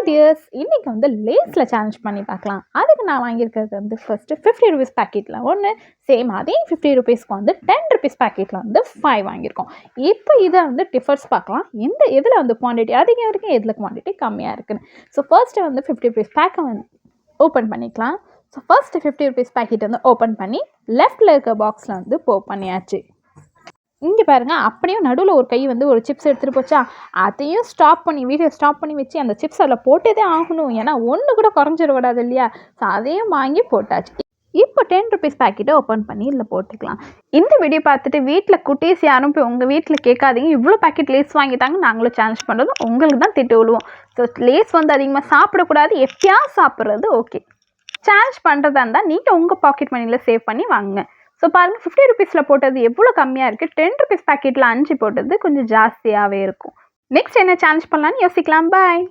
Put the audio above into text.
Tears, இன்றைக்கி வந்து லேஸில் challenge பண்ணி பார்க்கலாம். அதுக்கு நான் வாங்கியிருக்கிறது வந்து ஃபஸ்ட்டு 50 ருபீஸ் பேக்கெட்டில் ஒன்று, சேம் அதே 50 ருபீஸ்க்கு வந்து 10 ருபீஸ் பேக்கெட்டில் வந்து 5 வாங்கியிருக்கோம். இப்போ இதை வந்து டிஃபர்ஸ் பார்க்கலாம், எதில் வந்து குவான்டிட்டி அதிகம் இருக்குது, எதில் குவான்டிட்டி கம்மியாக இருக்குன்னு. ஸோ ஃபர்ஸ்ட்டு வந்து 50 ருபீஸ் பேக்கை வந்து ஓப்பன் பண்ணிக்கலாம். ஸோ ஃபர்ஸ்ட்டு 50 ருபீஸ் பேக்கெட் வந்து ஓப்பன் பண்ணி லெஃப்டில் இருக்க பாக்ஸில் வந்து பண்ணியாச்சு. இங்கே பாருங்கள், அப்படியும் நடுவில் ஒரு கை வந்து ஒரு சிப்ஸ் எடுத்துகிட்டு போச்சா, அதையும் வீடியோ ஸ்டாப் பண்ணி வச்சு அந்த சிப்ஸ் அதில் போட்டதே ஆகணும், ஏன்னா ஒன்று கூட குறைஞ்சிடக்கூடாது இல்லையா. ஸோ அதையும் வாங்கி போட்டாச்சு. இப்போ 10 ருபீஸ் பேக்கெட்டை ஓப்பன் பண்ணி இதில் போட்டுக்கலாம். இந்த வீடியோ பார்த்துட்டு வீட்டில் குட்டீஸ் யாரும் போய் உங்கள் வீட்டில் கேட்காதீங்க, இவ்வளோ பேக்கெட் லேஸ் வாங்கிட்டாங்க நாங்களும் சேலஞ்ச் பண்ணுறது உங்களுக்கு தான் திட்டு விழுவோம். ஸோ லேஸ் வந்து அதிகமாக சாப்பிடக்கூடாது, எப்பயாவது சாப்பிட்றது ஓகே. சேலஞ்ச் பண்ணுறதா இருந்தால் நீங்கள் உங்கள் பாக்கெட் மணியில் சேவ் பண்ணி வாங்குங்க. ஸோ பாருங்கள், 50 ருபீஸில் போட்டது எவ்வளோ கம்மியாக இருக்குது, 10 ருபீஸ் பேக்கெட்டில் 5 போட்டது கொஞ்சம் ஜாஸ்தியாகவே இருக்கும். நெக்ஸ்ட் என்ன சேலஞ்ச் பண்ணலான்னு யோசிக்கலாம். பாய்.